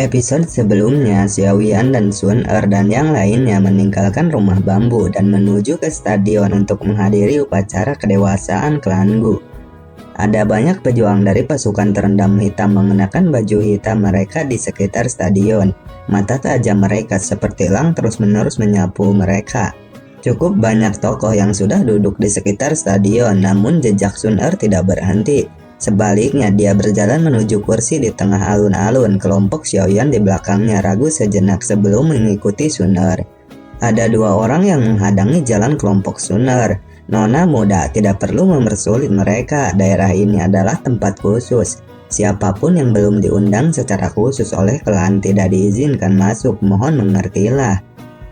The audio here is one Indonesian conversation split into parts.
Episode sebelumnya, Xiaoyan dan Sun Er dan yang lainnya meninggalkan rumah bambu dan menuju ke stadion untuk menghadiri upacara kedewasaan klan Gu. Ada banyak pejuang dari pasukan terendam hitam mengenakan baju hitam mereka di sekitar stadion. Mata tajam mereka seperti elang terus-menerus menyapu mereka. Cukup banyak tokoh yang sudah duduk di sekitar stadion, namun jejak Sun Er tidak berhenti. Sebaliknya, dia berjalan menuju kursi di tengah alun-alun. Kelompok Xiaoyan di belakangnya ragu sejenak sebelum mengikuti Sun Er. Ada dua orang yang menghadangi jalan kelompok Sun Er. Nona muda, tidak perlu mempersulit mereka. Daerah ini adalah tempat khusus. Siapapun yang belum diundang secara khusus oleh klan tidak diizinkan masuk. Mohon mengertilah.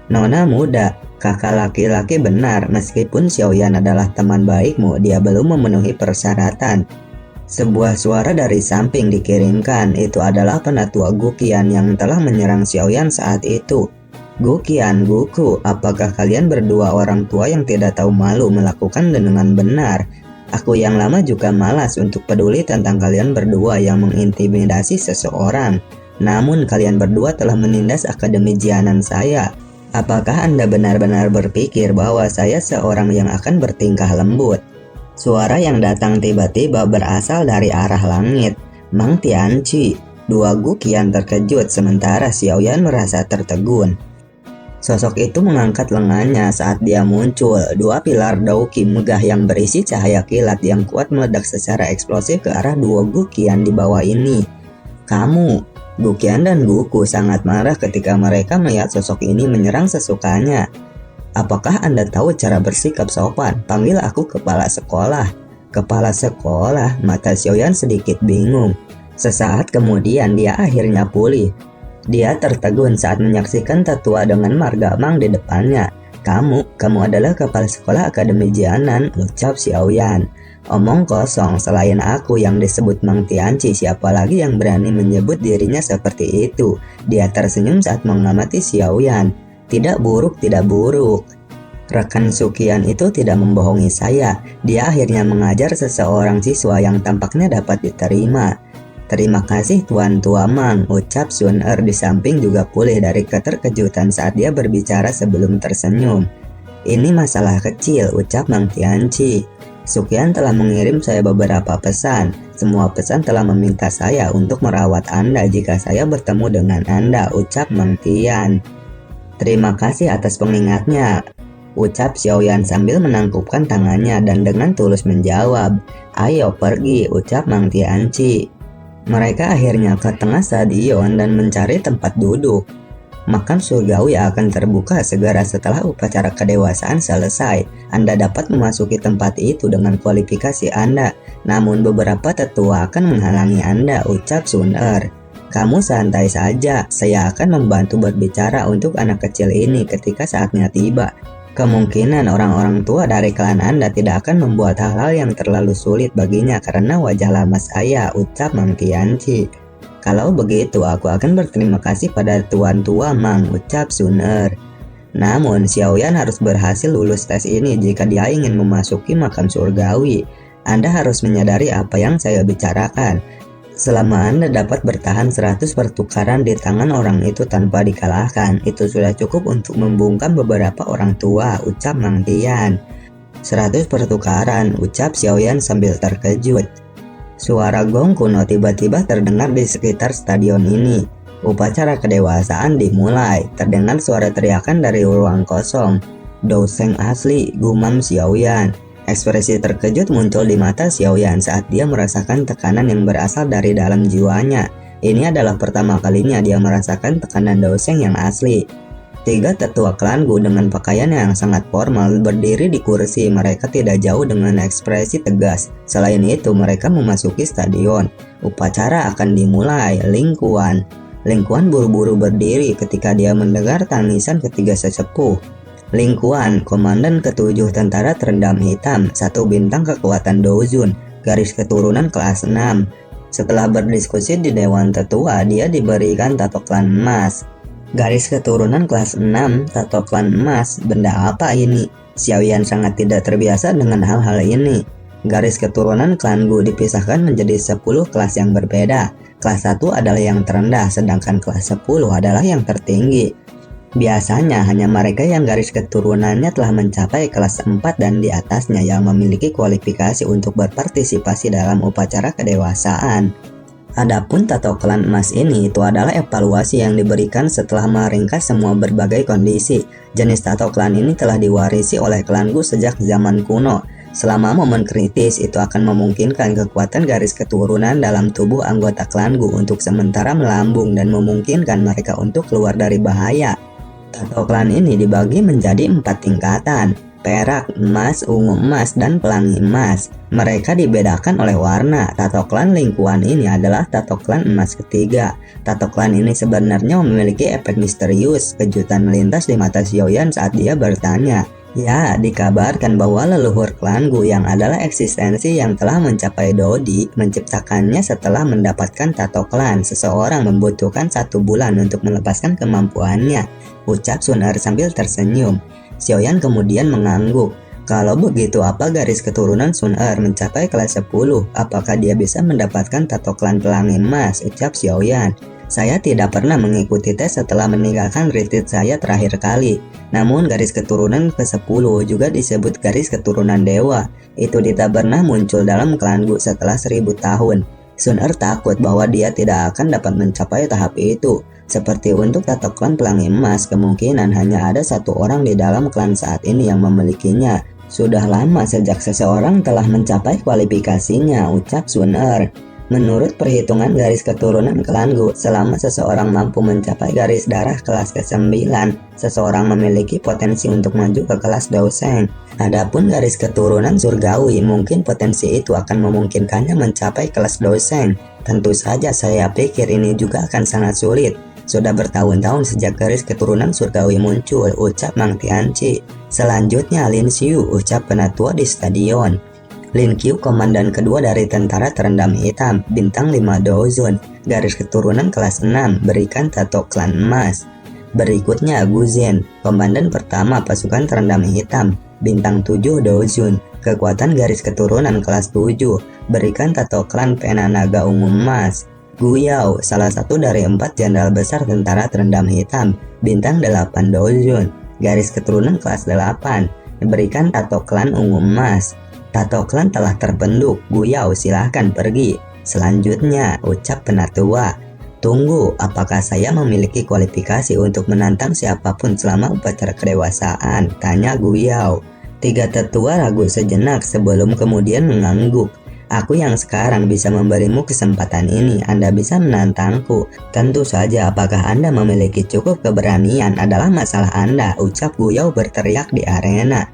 Nona muda, kakak laki-laki benar. Meskipun Xiaoyan adalah teman baikmu, dia belum memenuhi persyaratan. Sebuah suara dari samping dikirimkan. Itu adalah penatua Guqian yang telah menyerang Xiaoyan saat itu. Guqian, Guku, apakah kalian berdua orang tua yang tidak tahu malu melakukan dengan benar? Aku yang lama juga malas untuk peduli tentang kalian berdua yang mengintimidasi seseorang. Namun kalian berdua telah menindas Akademi Jianan saya. Apakah Anda benar-benar berpikir bahwa saya seorang yang akan bertingkah lembut? Suara yang datang tiba-tiba berasal dari arah langit. Mang Tianqi. Dua Guqian terkejut sementara Xiaoyan merasa tertegun. Sosok itu mengangkat lengannya saat dia muncul. Dua pilar dauki megah yang berisi cahaya kilat yang kuat meledak secara eksplosif ke arah dua Guqian di bawah ini. Kamu, Guqian dan Guku sangat marah ketika mereka melihat sosok ini menyerang sesukanya. Apakah Anda tahu cara bersikap sopan? Panggil aku kepala sekolah. Kepala sekolah? Mata Xiaoyan sedikit bingung. Sesaat kemudian dia akhirnya pulih. Dia tertegun saat menyaksikan tetua dengan marga Mang di depannya. Kamu adalah kepala sekolah Akademi Jianan, ucap Xiaoyan. Omong kosong, selain aku yang disebut Mang Tianqi, siapa lagi yang berani menyebut dirinya seperti itu? Dia tersenyum saat mengamati Xiaoyan. Tidak buruk. Rekan Sukian itu tidak membohongi saya. Dia akhirnya mengajar seseorang siswa yang tampaknya dapat diterima. Terima kasih Tuan Tua Mang, ucap Sun Er di samping juga pulih dari keterkejutan saat dia berbicara sebelum tersenyum. Ini masalah kecil, ucap Mang Tianqi. Sukian telah mengirim saya beberapa pesan. Semua pesan telah meminta saya untuk merawat Anda jika saya bertemu dengan Anda, ucap Mang Tian. Terima kasih atas pengingatnya, ucap Xiaoyan sambil menangkupkan tangannya dan dengan tulus menjawab. Ayo pergi, ucap Mang Tianqi. Mereka akhirnya ke tengah stadion dan mencari tempat duduk. Makam surgawi akan terbuka segera setelah upacara kedewasaan selesai. Anda dapat memasuki tempat itu dengan kualifikasi Anda, namun beberapa tetua akan menghalangi Anda, ucap Sun Er. Kamu santai saja, saya akan membantu berbicara untuk anak kecil ini ketika saatnya tiba. Kemungkinan orang-orang tua dari klan Anda tidak akan membuat hal-hal yang terlalu sulit baginya karena wajah lama saya, ucap Mang Tianqi. Kalau begitu, aku akan berterima kasih pada Tuan Tua Mang, ucap Sun Er. Namun, Xiaoyan harus berhasil lulus tes ini jika dia ingin memasuki makam surgawi. Anda harus menyadari apa yang saya bicarakan. Selama Anda dapat bertahan 100 pertukaran di tangan orang itu tanpa dikalahkan, itu sudah cukup untuk membungkam beberapa orang tua, ucap Mang Tian. 100 pertukaran, ucap Xiaoyan sambil terkejut. Suara gong kuno tiba-tiba terdengar di sekitar stadion ini. Upacara kedewasaan dimulai, terdengar suara teriakan dari ruang kosong. Douseng asli, gumam Xiaoyan. Ekspresi terkejut muncul di mata Xiaoyan saat dia merasakan tekanan yang berasal dari dalam jiwanya. Ini adalah pertama kalinya dia merasakan tekanan Douseng yang asli. Tiga tetua klan Gu dengan pakaian yang sangat formal berdiri di kursi. Mereka tidak jauh dengan ekspresi tegas. Selain itu, mereka memasuki stadion. Upacara akan dimulai. Ling Kuan buru-buru berdiri ketika dia mendengar tangisan ketiga sesepuh. Ling Kuan, komandan ke-7 tentara terendam hitam, 1 bintang kekuatan Dozun, garis keturunan kelas 6. Setelah berdiskusi di Dewan Tetua, dia diberikan tato klan emas. Garis keturunan kelas 6, tato klan emas, benda apa ini? Xiaoyan sangat tidak terbiasa dengan hal-hal ini. Garis keturunan klan Gu dipisahkan menjadi 10 kelas yang berbeda. Kelas 1 adalah yang terendah, sedangkan kelas 10 adalah yang tertinggi. Biasanya hanya mereka yang garis keturunannya telah mencapai kelas 4 dan di atasnya yang memiliki kualifikasi untuk berpartisipasi dalam upacara kedewasaan. Adapun tato klan emas ini itu adalah evaluasi yang diberikan setelah meringkas semua berbagai kondisi. Jenis tato klan ini telah diwarisi oleh klanku sejak zaman kuno. Selama momen kritis itu akan memungkinkan kekuatan garis keturunan dalam tubuh anggota klanku untuk sementara melambung dan memungkinkan mereka untuk keluar dari bahaya. Tato klan ini dibagi menjadi 4 tingkatan: perak, emas, ungu emas, dan pelangi emas. Mereka dibedakan oleh warna. Tato klan lingkuan ini adalah tato klan emas ketiga. Tato klan ini sebenarnya memiliki efek misterius. Kejutan melintas di mata Xiaoyan saat dia bertanya. Ya, dikabarkan bahwa leluhur klanku yang adalah eksistensi yang telah mencapai Dodi menciptakannya setelah mendapatkan tato klan. Seseorang membutuhkan 1 bulan untuk melepaskan kemampuannya, ucap Sun Er sambil tersenyum. Xiaoyan kemudian mengangguk. Kalau begitu, apa garis keturunan Sun Er mencapai kelas 10? Apakah dia bisa mendapatkan tato klan pelangi emas? Ucap Xiaoyan. Saya tidak pernah mengikuti tes setelah meninggalkan retreat saya terakhir kali. Namun garis keturunan ke-10 juga disebut garis keturunan dewa. Itu tidak pernah muncul dalam klanku setelah 1000 tahun. Sun Er takut bahwa dia tidak akan dapat mencapai tahap itu. Seperti untuk tato klan pelangi emas, kemungkinan hanya ada 1 orang di dalam klan saat ini yang memilikinya. Sudah lama sejak seseorang telah mencapai kualifikasinya, ucap Sun Er. Menurut perhitungan garis keturunan klanku, selama seseorang mampu mencapai garis darah kelas ke-9, seseorang memiliki potensi untuk maju ke kelas Daoseng. Adapun garis keturunan surgawi, mungkin potensi itu akan memungkinkannya mencapai kelas Daoseng. Tentu saja saya pikir ini juga akan sangat sulit. Sudah bertahun-tahun sejak garis keturunan surgawi muncul, ucap Mang Tianqi. Selanjutnya Lin Xiu, ucap penatua di stadion. Lin Qiu, komandan kedua dari tentara terendam hitam, bintang 5 Dozun, garis keturunan kelas 6, berikan tato klan emas. Berikutnya Gu Zhen, komandan pertama pasukan terendam hitam, bintang 7 Dozun, kekuatan garis keturunan kelas 7, berikan tato klan pena naga ungu emas. Gu Yao, salah satu dari 4 jenderal besar tentara terendam hitam, bintang 8 Dozun, garis keturunan kelas 8, berikan tato klan ungu emas. Tato klan telah terbentuk, Gu Yao silahkan pergi. Selanjutnya, ucap penatua. Tunggu, apakah saya memiliki kualifikasi untuk menantang siapapun selama upacara kedewasaan? Tanya Gu Yao. 3 tetua ragu sejenak sebelum kemudian mengangguk. Aku yang sekarang bisa memberimu kesempatan ini, Anda bisa menantangku. Tentu saja apakah Anda memiliki cukup keberanian adalah masalah Anda, ucap Gu Yao berteriak di arena.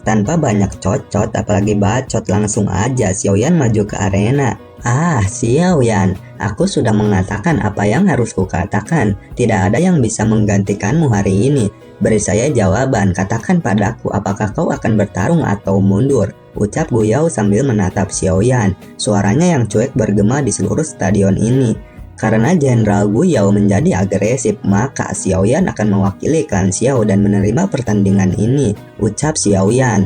Tanpa banyak cocot apalagi bacot, langsung aja Xiaoyan maju ke arena. Ah, Xiaoyan, aku sudah mengatakan apa yang harus kukatakan. Tidak ada yang bisa menggantikanmu hari ini. Beri saya jawaban, katakan padaku apakah kau akan bertarung atau mundur, ucap Gu Yao sambil menatap Xiaoyan. Suaranya yang cuek bergema di seluruh stadion ini. Karena Jenderal Gu Yao menjadi agresif, maka Xiaoyan akan mewakili klan Xiao dan menerima pertandingan ini, ucap Xiaoyan.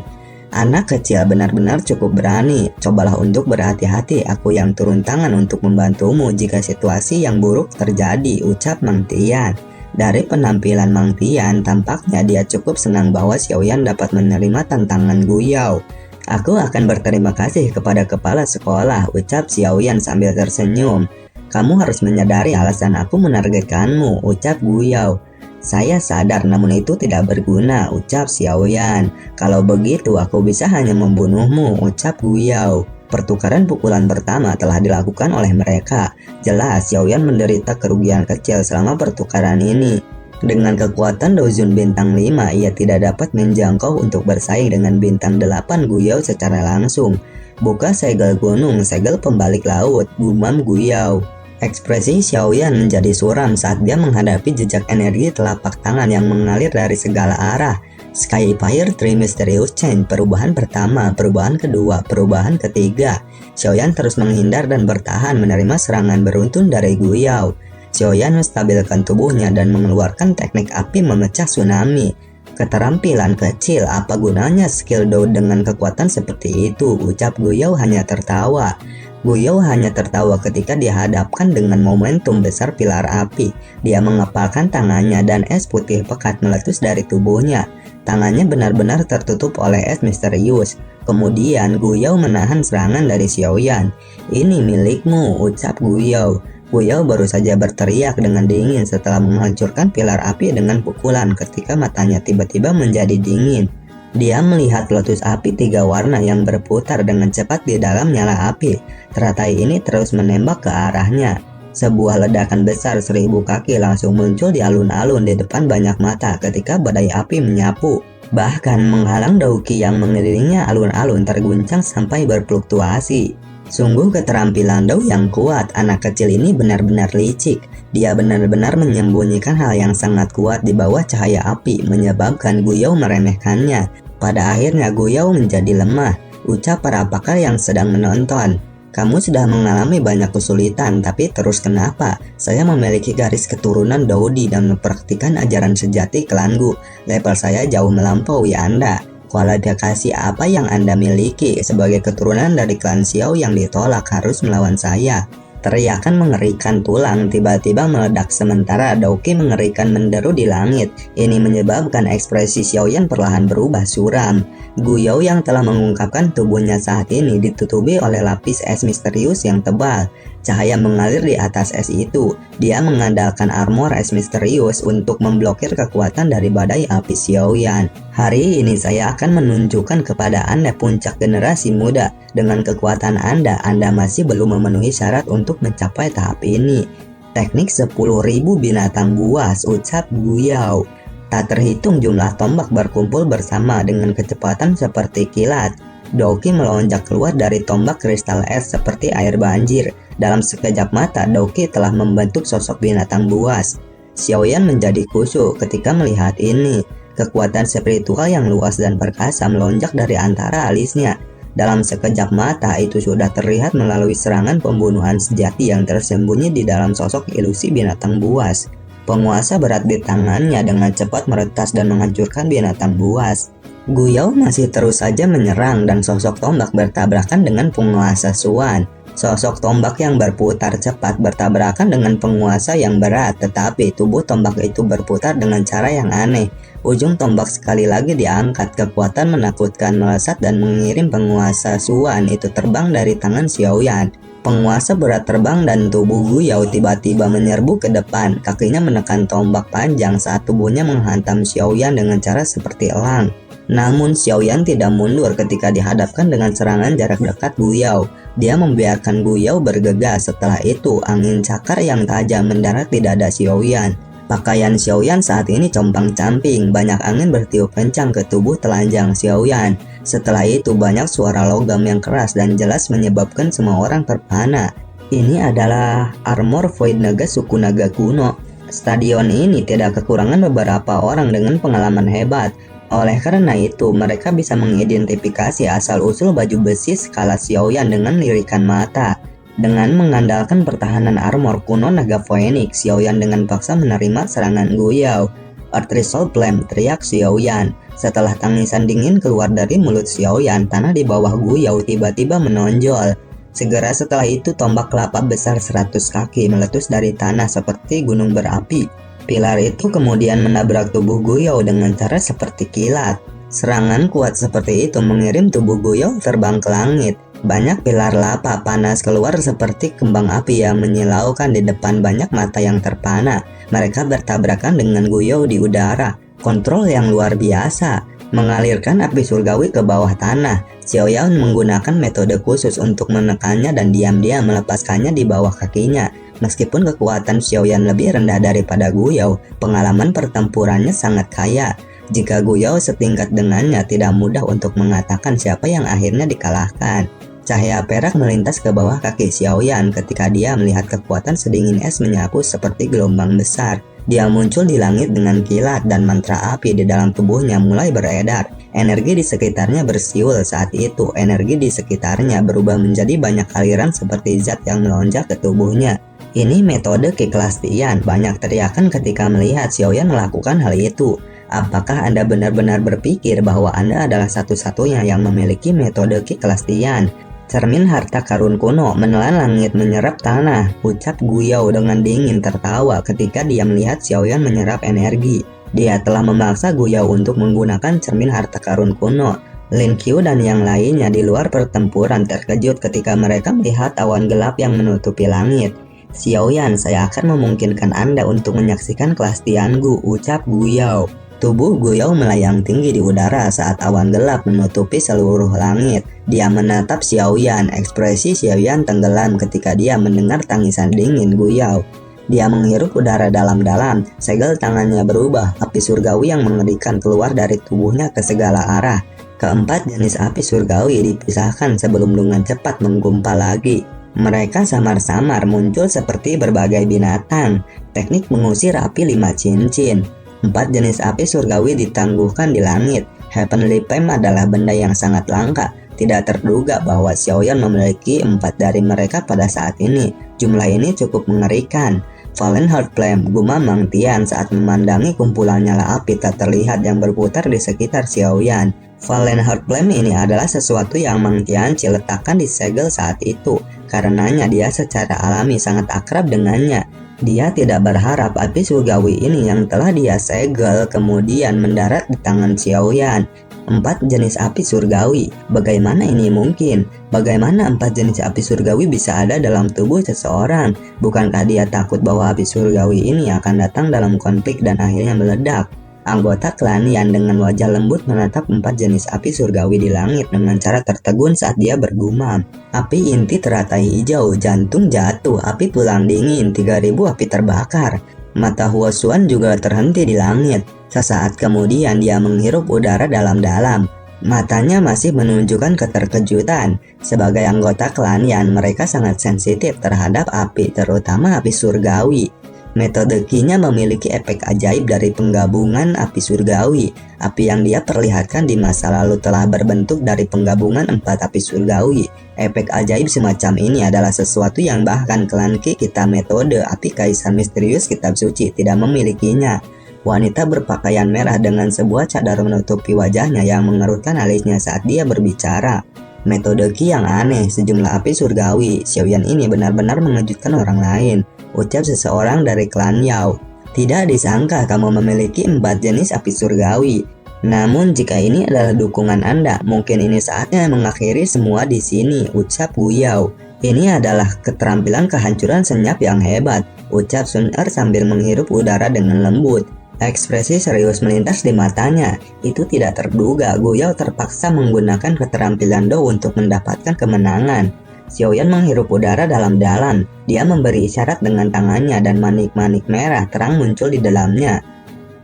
Anak kecil benar-benar cukup berani. Cobalah untuk berhati-hati, aku yang turun tangan untuk membantumu jika situasi yang buruk terjadi, ucap Mang Tian. Dari penampilan Mang Tian, tampaknya dia cukup senang bahwa Xiaoyan dapat menerima tantangan Gu Yao. Aku akan berterima kasih kepada kepala sekolah, ucap Xiaoyan sambil tersenyum. Kamu harus menyadari alasan aku menargetkanmu, ucap Gu Yao. Saya sadar namun itu tidak berguna, ucap Xiaoyan. Kalau begitu aku bisa hanya membunuhmu, ucap Gu Yao. Pertukaran pukulan pertama telah dilakukan oleh mereka. Jelas Xiaoyan menderita kerugian kecil selama pertukaran ini. Dengan kekuatan Dozun bintang 5, ia tidak dapat menjangkau untuk bersaing dengan bintang 8 Gu Yao secara langsung. Buka segel gunung, segel pembalik laut, gumam Gu Yao. Ekspresi Xiaoyan menjadi suram saat dia menghadapi jejak energi telapak tangan yang mengalir dari segala arah. Sky Fire Tree Mysterious Change, perubahan pertama, perubahan kedua, perubahan ketiga. Xiaoyan terus menghindar dan bertahan menerima serangan beruntun dari Gu Yao. Xiaoyan menstabilkan tubuhnya dan mengeluarkan teknik api memecah tsunami. Keterampilan kecil, apa gunanya skill Do dengan kekuatan seperti itu? Ucap Guyau hanya tertawa. Guyau hanya tertawa ketika dihadapkan dengan momentum besar pilar api. Dia mengepalkan tangannya dan es putih pekat meletus dari tubuhnya. Tangannya benar-benar tertutup oleh es misterius. Kemudian Guyau menahan serangan dari Xiaoyan. "Ini milikmu," ucap Guyau. Guyau baru saja berteriak dengan dingin setelah menghancurkan pilar api dengan pukulan ketika matanya tiba-tiba menjadi dingin. Dia melihat lotus api 3 warna yang berputar dengan cepat di dalam nyala api. Teratai ini terus menembak ke arahnya. Sebuah ledakan besar 1000 kaki langsung muncul di alun-alun di depan banyak mata ketika badai api menyapu. Bahkan menghalang dauki yang mengelilinginya, alun-alun terguncang sampai berfluktuasi. Sungguh keterampilan Dou yang kuat. Anak kecil ini benar-benar licik. Dia benar-benar menyembunyikan hal yang sangat kuat di bawah cahaya api, menyebabkan Guyau meremehkannya. Pada akhirnya Guyau menjadi lemah, ucap para pakar yang sedang menonton. "Kamu sudah mengalami banyak kesulitan, tapi terus kenapa? Saya memiliki garis keturunan Daudi dan mempraktikkan ajaran sejati klanku. Level saya jauh melampaui Anda. Kualifikasi apa yang Anda miliki? Sebagai keturunan dari klan Xiao yang ditolak harus melawan saya." Teriakan mengerikan tulang tiba-tiba meledak sementara Dauki mengerikan menderu di langit. Ini menyebabkan ekspresi Xiaoyan perlahan berubah suram. Guyau yang telah mengungkapkan tubuhnya saat ini ditutupi oleh lapis es misterius yang tebal. Cahaya mengalir di atas es itu. Dia mengandalkan armor es misterius untuk memblokir kekuatan dari badai api Xiaoyan. "Hari ini saya akan menunjukkan kepada Anda puncak generasi muda. Dengan kekuatan Anda masih belum memenuhi syarat untuk mencapai tahap ini." "Teknik 10.000 binatang buas," ucap Guyau. Tak terhitung jumlah tombak berkumpul bersama dengan kecepatan seperti kilat. Dauki melonjak keluar dari tombak kristal es seperti air banjir. Dalam sekejap mata, Dauki telah membentuk sosok binatang buas. Xiaoyan menjadi kusuk ketika melihat ini. Kekuatan spiritual yang luas dan perkasa melonjak dari antara alisnya. Dalam sekejap mata itu sudah terlihat melalui serangan pembunuhan sejati yang tersembunyi di dalam sosok ilusi binatang buas. Penguasa berat di tangannya dengan cepat meretas dan menghancurkan binatang buas. Guyau masih terus saja menyerang dan sosok tombak bertabrakan dengan penguasa Suan. Sosok tombak yang berputar cepat bertabrakan dengan penguasa yang berat, tetapi tubuh tombak itu berputar dengan cara yang aneh. Ujung tombak sekali lagi diangkat, kekuatan menakutkan melesat dan mengirim penguasa Suan itu terbang dari tangan Xiaoyan. Penguasa berat terbang dan tubuh Guyau tiba-tiba menyerbu ke depan. Kakinya menekan tombak panjang saat tubuhnya menghantam Xiaoyan dengan cara seperti elang. Namun Xiaoyan tidak mundur ketika dihadapkan dengan serangan jarak dekat Guyau. Dia membiarkan Guyau bergegas. Setelah itu, angin cakar yang tajam mendarat di dada Xiaoyan. Pakaian Xiaoyan saat ini compang-camping. Banyak angin bertiup kencang ke tubuh telanjang Xiaoyan. Setelah itu, banyak suara logam yang keras dan jelas menyebabkan semua orang terpana. Ini adalah armor Void Naga suku naga kuno. Stadion ini tidak kekurangan beberapa orang dengan pengalaman hebat. Oleh karena itu, mereka bisa mengidentifikasi asal-usul baju besi skala Xiaoyan dengan lirikan mata. Dengan mengandalkan pertahanan armor kuno naga Phoenix, Xiaoyan dengan paksa menerima serangan Guyau. "Earth Resolve Flame," teriak Xiaoyan. Setelah tangisan dingin keluar dari mulut Xiaoyan, tanah di bawah Guyau tiba-tiba menonjol. Segera setelah itu, tombak kelapa besar 100 kaki meletus dari tanah seperti gunung berapi. Pilar itu kemudian menabrak tubuh Guyau dengan cara seperti kilat. Serangan kuat seperti itu mengirim tubuh Guyau terbang ke langit. Banyak pilar lava panas keluar seperti kembang api yang menyilaukan di depan banyak mata yang terpana. Mereka bertabrakan dengan Guyau di udara. Kontrol yang luar biasa, mengalirkan api surgawi ke bawah tanah. Xiaoyan menggunakan metode khusus untuk menekannya dan diam-diam melepaskannya di bawah kakinya. Meskipun kekuatan Xiaoyan lebih rendah daripada Guyau, pengalaman pertempurannya sangat kaya. Jika Guyau setingkat dengannya, tidak mudah untuk mengatakan siapa yang akhirnya dikalahkan. Cahaya perak melintas ke bawah kaki Xiaoyan ketika dia melihat kekuatan sedingin es menyapu seperti gelombang besar. Dia muncul di langit dengan kilat dan mantra api di dalam tubuhnya mulai beredar. Energi di sekitarnya bersiul saat itu. Energi di sekitarnya berubah menjadi banyak aliran seperti zat yang melonjak ke tubuhnya. Ini metode keklastian. Banyak teriakan ketika melihat Xiaoyan melakukan hal itu. Apakah Anda benar-benar berpikir bahwa Anda adalah satu-satunya yang memiliki metode Ki kelas Tian? Cermin harta karun kuno menelan langit menyerap tanah, ucap Guyao dengan dingin tertawa ketika dia melihat Xiaoyan menyerap energi. Dia telah memaksa Guyao untuk menggunakan cermin harta karun kuno. Lin Qiu dan yang lainnya di luar pertempuran terkejut ketika mereka melihat awan gelap yang menutupi langit. Xiaoyan, saya akan memungkinkan Anda untuk menyaksikan kelas Tiangu, ucap Guyao. Tubuh Guyao melayang tinggi di udara saat awan gelap menutupi seluruh langit. Dia menatap Xiaoyan, ekspresi Xiaoyan tenggelam ketika dia mendengar tangisan dingin Guyao. Dia menghirup udara dalam-dalam, segel tangannya berubah, api surgawi yang mengerikan keluar dari tubuhnya ke segala arah. Keempat jenis api surgawi dipisahkan sebelum dengan cepat menggumpal lagi. Mereka samar-samar muncul seperti berbagai binatang. Teknik mengusir api 5 cincin. 4 jenis api surgawi ditangguhkan di langit. Heavenly Flame adalah benda yang sangat langka. Tidak terduga bahwa Xiaoyan memiliki 4 dari mereka pada saat ini. Jumlah ini cukup mengerikan. Fallen Heart Flame, gumam Mang Tian saat memandangi kumpulan nyala api tak terlihat yang berputar di sekitar Xiaoyan. Fallen Heart Flame ini adalah sesuatu yang Mang Tianqi letakkan di segel saat itu. Karenanya dia secara alami sangat akrab dengannya. Dia tidak berharap api surgawi ini yang telah dia segel kemudian mendarat di tangan Xiaoyan. 4 jenis api surgawi. Bagaimana ini mungkin? Bagaimana 4 jenis api surgawi bisa ada dalam tubuh seseorang? Bukankah dia takut bahwa api surgawi ini akan datang dalam konflik dan akhirnya meledak? Anggota klan Yan dengan wajah lembut menatap 4 jenis api surgawi di langit dengan cara tertegun saat dia bergumam. Api inti teratai hijau, jantung jatuh, api tulang dingin, 3000 api terbakar. Mata Huosuan juga terhenti di langit. Sesaat kemudian dia menghirup udara dalam-dalam. Matanya masih menunjukkan keterkejutan. Sebagai anggota klan Yan, mereka sangat sensitif terhadap api, terutama api surgawi. Metode Qi-nya memiliki efek ajaib dari penggabungan api surgawi. Api yang dia perlihatkan di masa lalu telah berbentuk dari penggabungan 4 api surgawi. Efek ajaib semacam ini adalah sesuatu yang bahkan klan Qi kita metode api kaisar misterius kitab suci tidak memilikinya. Wanita berpakaian merah dengan sebuah cadar menutupi wajahnya yang mengerutkan alisnya saat dia berbicara. Metode Qi yang aneh, sejumlah api surgawi. Xiaoyan ini benar-benar mengejutkan orang lain, ucap seseorang dari klan Yao. Tidak disangka kamu memiliki 4 jenis api surgawi. Namun jika ini adalah dukungan Anda, mungkin ini saatnya mengakhiri semua di sini, ucap Guyao. Ini adalah keterampilan kehancuran senyap yang hebat, ucap Sun Er sambil menghirup udara dengan lembut. Ekspresi serius melintas di matanya. Itu tidak terduga, Guyao terpaksa menggunakan keterampilan Do untuk mendapatkan kemenangan. Xiaoyan menghirup udara dalam-dalam. Dia memberi isyarat dengan tangannya dan manik-manik merah terang muncul di dalamnya.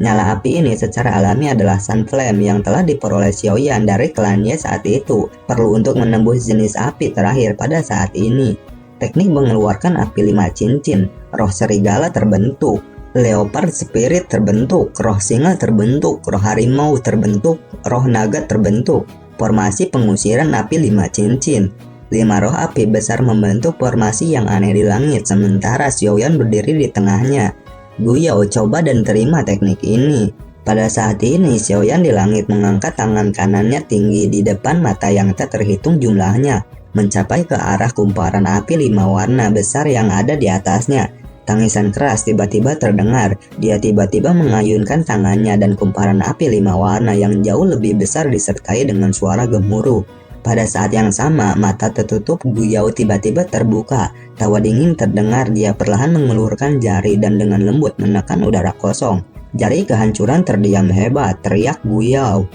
Nyala api ini secara alami adalah Sun Flame yang telah diperoleh Xiaoyan dari klannya saat itu. Perlu untuk menembus jenis api terakhir pada saat ini. Teknik mengeluarkan api 5 cincin. Roh serigala terbentuk. Leopard spirit terbentuk, roh singa terbentuk, roh harimau terbentuk, roh naga terbentuk. Formasi pengusiran api 5 cincin. 5 roh api besar membentuk formasi yang aneh di langit, sementara Xiaoyan berdiri di tengahnya. Guyao coba dan terima teknik ini. Pada saat ini Xiaoyan di langit mengangkat tangan kanannya tinggi di depan mata yang tak terhitung jumlahnya, mencapai ke arah kumparan api 5 warna besar yang ada di atasnya. Tangisan keras tiba-tiba terdengar. Dia tiba-tiba mengayunkan tangannya dan kumparan api 5 warna yang jauh lebih besar disertai dengan suara gemuruh. Pada saat yang sama, mata tertutup Guyao tiba-tiba terbuka. Tawa dingin terdengar. Dia perlahan mengulurkan jari dan dengan lembut menekan udara kosong. Jari kehancuran terdiam hebat, teriak Guyao.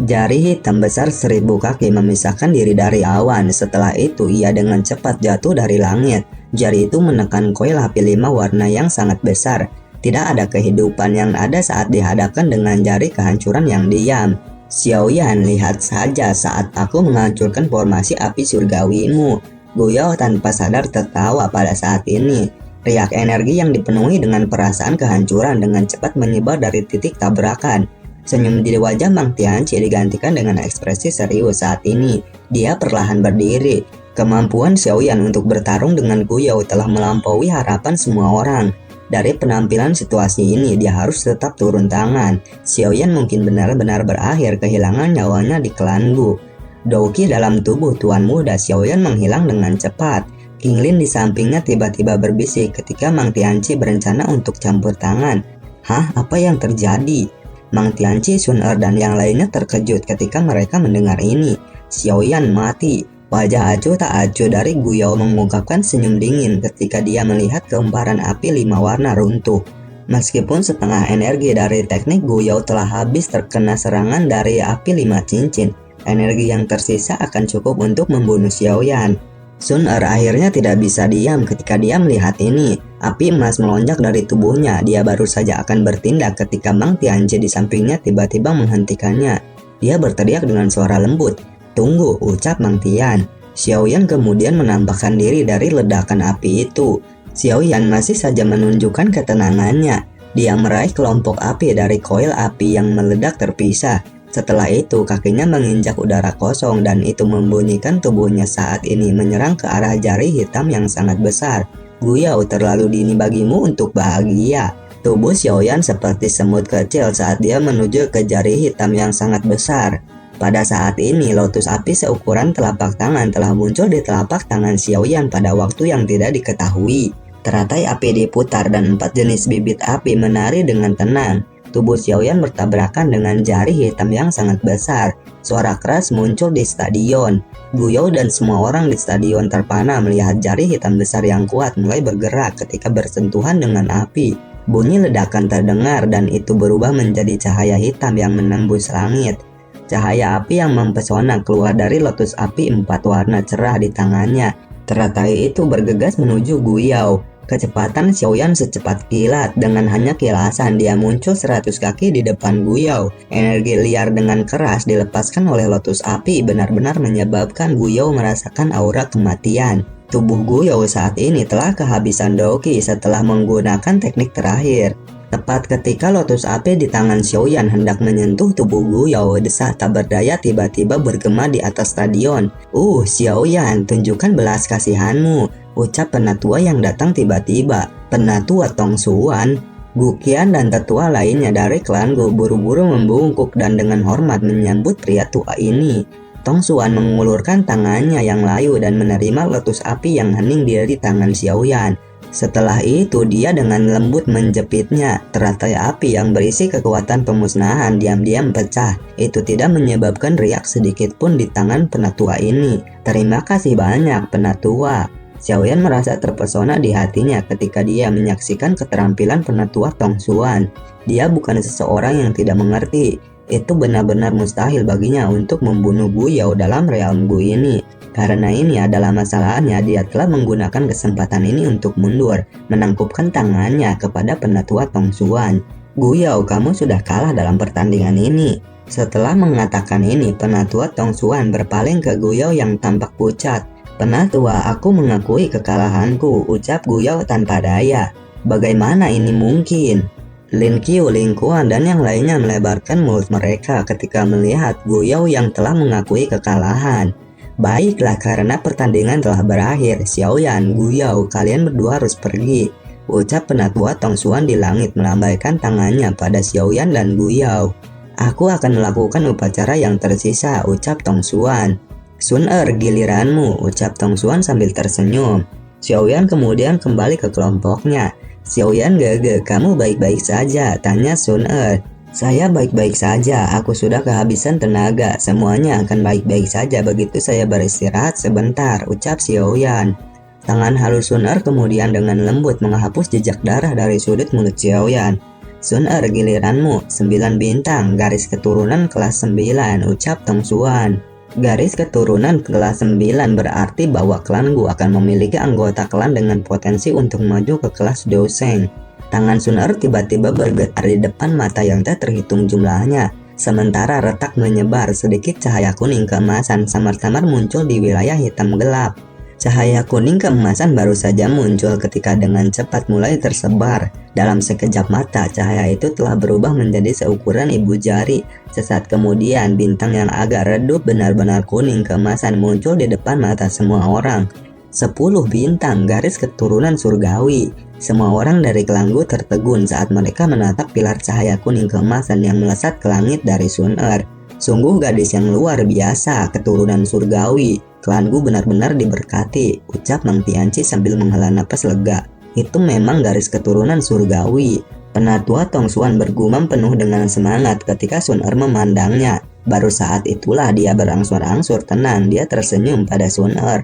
Jari hitam besar 1000 kaki memisahkan diri dari awan. Setelah itu ia dengan cepat jatuh dari langit. Jari itu menekan koil api 5 warna yang sangat besar. Tidak ada kehidupan yang ada saat dihadapkan dengan jari kehancuran yang diam. Xiaoyan, lihat saja saat aku menghancurkan formasi api surgawimu. Guyao tanpa sadar tertawa pada saat ini. Riak energi yang dipenuhi dengan perasaan kehancuran dengan cepat menyebar dari titik tabrakan. Senyum di wajah Mang Tianqi digantikan dengan ekspresi serius saat ini. Dia perlahan berdiri. Kemampuan Xiaoyan untuk bertarung dengan Guyao telah melampaui harapan semua orang. Dari penampilan situasi ini, dia harus tetap turun tangan. Xiaoyan mungkin benar-benar berakhir kehilangan nyawanya di klan Gu. Douqi dalam tubuh tuan muda Xiaoyan menghilang dengan cepat. King Lin di sampingnya tiba-tiba berbisik ketika Mang Tianqi berencana untuk campur tangan. Hah, apa yang terjadi? Mang Tianqi, Sun Er, dan yang lainnya terkejut ketika mereka mendengar ini. Xiaoyan mati. Wajah acuh tak acuh dari Gu Yao mengungkapkan senyum dingin ketika dia melihat keemparan api 5 warna runtuh. Meskipun setengah energi dari teknik Gu Yao telah habis terkena serangan dari api 5 cincin, energi yang tersisa akan cukup untuk membunuh Xiaoyan. Sun Er akhirnya tidak bisa diam ketika dia melihat ini. Api emas melonjak dari tubuhnya. Dia baru saja akan bertindak ketika Mang Tianqi di sampingnya tiba-tiba menghentikannya. Dia berteriak dengan suara lembut. "Tunggu," ucap Mang Tian. Xiaoyan kemudian menampakkan diri dari ledakan api itu. Xiaoyan masih saja menunjukkan ketenangannya. Dia meraih kelompok api dari koil api yang meledak terpisah. Setelah itu kakinya menginjak udara kosong dan itu membunyikan tubuhnya saat ini menyerang ke arah jari hitam yang sangat besar. Gu Yao, terlalu dini bagimu untuk bahagia. Tubuh Xiaoyan seperti semut kecil saat dia menuju ke jari hitam yang sangat besar. Pada saat ini, lotus api seukuran telapak tangan telah muncul di telapak tangan Xiaoyan pada waktu yang tidak diketahui. Teratai api diputar dan 4 jenis bibit api menari dengan tenang. Tubuh Xiaoyan bertabrakan dengan jari hitam yang sangat besar. Suara keras muncul di stadion. Gu Yao dan semua orang di stadion terpana melihat jari hitam besar yang kuat mulai bergerak ketika bersentuhan dengan api. Bunyi ledakan terdengar dan itu berubah menjadi cahaya hitam yang menembus langit. Cahaya api yang mempesona keluar dari lotus api 4 warna cerah di tangannya. Teratai itu bergegas menuju Gu Yao. Kecepatan Xiaoyan secepat kilat. Dengan hanya kilasan dia muncul 100 kaki di depan Gu Yao. Energi liar dengan keras dilepaskan oleh lotus api benar-benar menyebabkan Gu Yao merasakan aura kematian. Tubuh Gu Yao saat ini telah kehabisan Douqi setelah menggunakan teknik terakhir. Tepat ketika lotus api di tangan Xiaoyan hendak menyentuh tubuh Gu Yao, desah tak berdaya tiba-tiba bergema di atas stadion. Xiaoyan, tunjukkan belas kasihanmu," ucap penatua yang datang tiba-tiba. Penatua Tong Xuan. Gu Qian dan tetua lainnya dari klan Gu buru-buru membungkuk dan dengan hormat menyambut pria tua ini. Tong Xuan mengulurkan tangannya yang layu dan menerima lotus api yang hening dari tangan Xiaoyan. Setelah itu dia dengan lembut menjepitnya. Teratai api yang berisi kekuatan pemusnahan diam-diam pecah. Itu tidak menyebabkan riak sedikit pun di tangan penatua ini. "Terima kasih banyak, penatua." Xiaoyan merasa terpesona di hatinya ketika dia menyaksikan keterampilan penatua Tong Xuan. Dia bukan seseorang yang tidak mengerti. Itu benar-benar mustahil baginya untuk membunuh Gu Yao dalam realm Gu ini. Karena ini adalah masalahnya, dia telah menggunakan kesempatan ini untuk mundur, menangkupkan tangannya kepada penatua Tong Xuan. "Gu Yao, kamu sudah kalah dalam pertandingan ini." Setelah mengatakan ini, penatua Tong Xuan berpaling ke Gu Yao yang tampak pucat. "Penatua, aku mengakui kekalahanku," ucap Gu Yao tanpa daya. "Bagaimana ini mungkin?" Lin Qiu, Ling Kuan, dan yang lainnya melebarkan mulut mereka ketika melihat Gu Yao yang telah mengakui kekalahan. "Baiklah, karena pertandingan telah berakhir, Xiaoyan, Gu Yao, kalian berdua harus pergi," ucap penatua Tong Xuan di langit melambaikan tangannya pada Xiaoyan dan Gu Yao. "Aku akan melakukan upacara yang tersisa," ucap Tong Xuan. "Sun Er, giliranmu," ucap Tong Xuan sambil tersenyum. Xiaoyan kemudian kembali ke kelompoknya. "Xiaoyan gege, kamu baik-baik saja?" tanya Sun Er. "Saya baik-baik saja, aku sudah kehabisan tenaga, semuanya akan baik-baik saja begitu saya beristirahat sebentar," ucap Xiaoyan. Tangan halus Sun Er kemudian dengan lembut menghapus jejak darah dari sudut mulut Xiaoyan. "Sun Er, giliranmu, 9 bintang, garis keturunan kelas 9, ucap Tong Xuan. Garis keturunan kelas 9 berarti bahwa klan Gu akan memiliki anggota klan dengan potensi untuk maju ke kelas Douseng. Tangan Sun Er tiba-tiba bergetar di depan mata yang tak terhitung jumlahnya. Sementara retak menyebar, sedikit cahaya kuning keemasan samar-samar muncul di wilayah hitam gelap. Cahaya kuning keemasan baru saja muncul ketika dengan cepat mulai tersebar. Dalam sekejap mata, cahaya itu telah berubah menjadi seukuran ibu jari. Sesaat kemudian, bintang yang agak redup benar-benar kuning keemasan muncul di depan mata semua orang. 10 bintang, garis keturunan surgawi. Semua orang dari klan Gu tertegun saat mereka menatap pilar cahaya kuning keemasan yang melesat ke langit dari Sun Er. Sungguh gadis yang luar biasa, keturunan surgawi. Klan Gu benar-benar diberkati, ucap Mang Tianci sambil menghela napas lega. Itu memang garis keturunan surgawi. Penatua Tong Xuan bergumam penuh dengan semangat ketika Sun Er memandangnya. Baru saat itulah dia berangsur-angsur tenang, dia tersenyum pada Sun Er.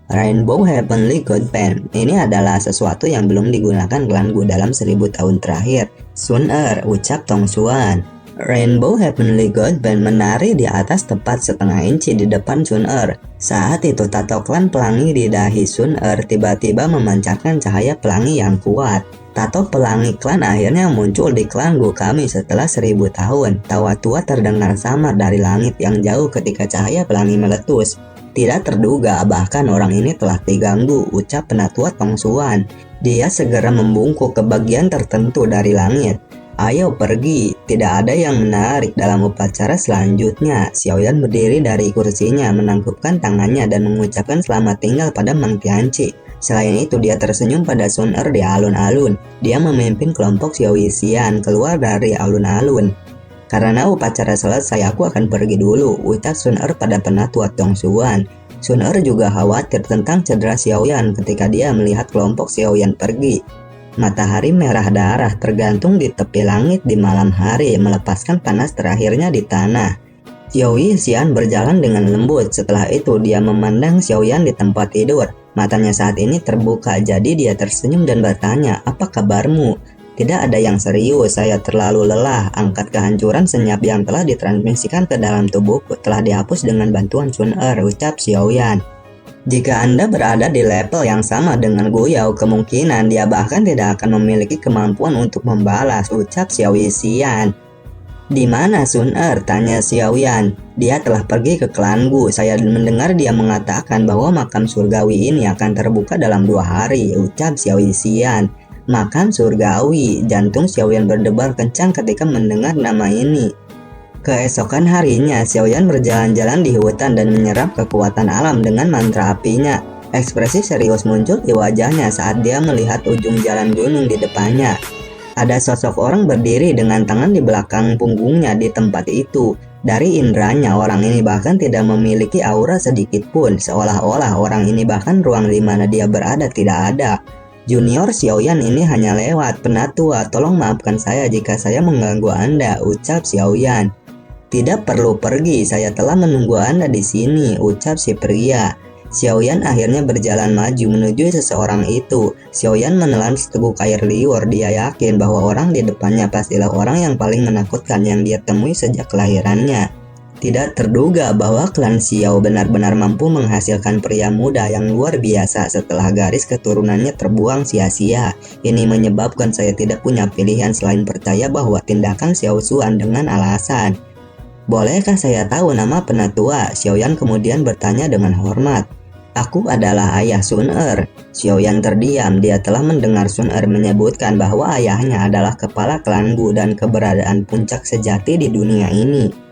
Rainbow Heavenly God Pen, ini adalah sesuatu yang belum digunakan klan Gu dalam 1000 tahun terakhir. Sun Er, ucap Tong Xuan. Rainbow Heavenly God Pen menari di atas tepat setengah inci di depan Sun Er. Saat itu tato klan pelangi di dahi Sun Er tiba-tiba memancarkan cahaya pelangi yang kuat. Tato pelangi klan akhirnya muncul di klan Gu kami setelah 1000 tahun. Tawa tua terdengar samar dari langit yang jauh ketika cahaya pelangi meletus. Tidak terduga, bahkan orang ini telah diganggu, ucap penatua Tong Xuan. Dia segera membungkuk ke bagian tertentu dari langit. Ayo pergi, tidak ada yang menarik dalam upacara selanjutnya. Xiaoyan berdiri dari kursinya, menangkupkan tangannya dan mengucapkan selamat tinggal pada Mang Tianci. Selain itu, dia tersenyum pada Sun Er di alun-alun. Dia memimpin kelompok Xiao Yixian keluar dari alun-alun. Karena upacara selesai, aku akan pergi dulu, ucap Sun Er pada penatua Tong Xuan. Sun Er juga khawatir tentang cedera Xiaoyan ketika dia melihat kelompok Xiaoyan pergi. Matahari merah darah tergantung di tepi langit di malam hari, melepaskan panas terakhirnya di tanah. Xiao Yixian berjalan dengan lembut. Setelah itu dia memandang Xiaoyan di tempat tidur. Matanya saat ini terbuka, jadi dia tersenyum dan bertanya, "Apa kabarmu?" "Tidak ada yang serius, saya terlalu lelah. Angkat kehancuran senyap yang telah ditransmisikan ke dalam tubuhku telah dihapus dengan bantuan Sun Er," ucap Xiaoyan. Jika Anda berada di level yang sama dengan Gu Yao, kemungkinan dia bahkan tidak akan memiliki kemampuan untuk membalas, ucap Xiao Yixian. "Di mana Sun Er?" tanya Xiaoyan. "Dia telah pergi ke klan Gu. Saya mendengar dia mengatakan bahwa makam surgawi ini akan terbuka dalam 2 hari, ucap Xiao Yixian. Makam surgawi, jantung Xiaoyan berdebar kencang ketika mendengar nama ini. Keesokan harinya, Xiaoyan berjalan-jalan di hutan dan menyerap kekuatan alam dengan mantra apinya. Ekspresi serius muncul di wajahnya saat dia melihat ujung jalan gunung di depannya. Ada sosok orang berdiri dengan tangan di belakang punggungnya di tempat itu. Dari indranya, orang ini bahkan tidak memiliki aura sedikit pun, seolah-olah orang ini bahkan ruang di mana dia berada tidak ada. "Junior Xiaoyan ini hanya lewat, penatua, tolong maafkan saya jika saya mengganggu Anda," ucap Xiaoyan. "Tidak perlu pergi, saya telah menunggu Anda di sini," ucap si pria. Xiaoyan akhirnya berjalan maju menuju seseorang itu. Xiaoyan menelan seteguk air liur. Dia yakin bahwa orang di depannya pastilah orang yang paling menakutkan yang dia temui sejak kelahirannya. Tidak terduga bahwa klan Xiao benar-benar mampu menghasilkan pria muda yang luar biasa setelah garis keturunannya terbuang sia-sia. Ini menyebabkan saya tidak punya pilihan selain percaya bahwa tindakan Xiao Xuan dengan alasan. "Bolehkah saya tahu nama penatua?" Xiaoyan kemudian bertanya dengan hormat. "Aku adalah ayah Sun Er." Xiaoyan terdiam. Dia telah mendengar Sun Er menyebutkan bahwa ayahnya adalah kepala klan Gu dan keberadaan puncak sejati di dunia ini.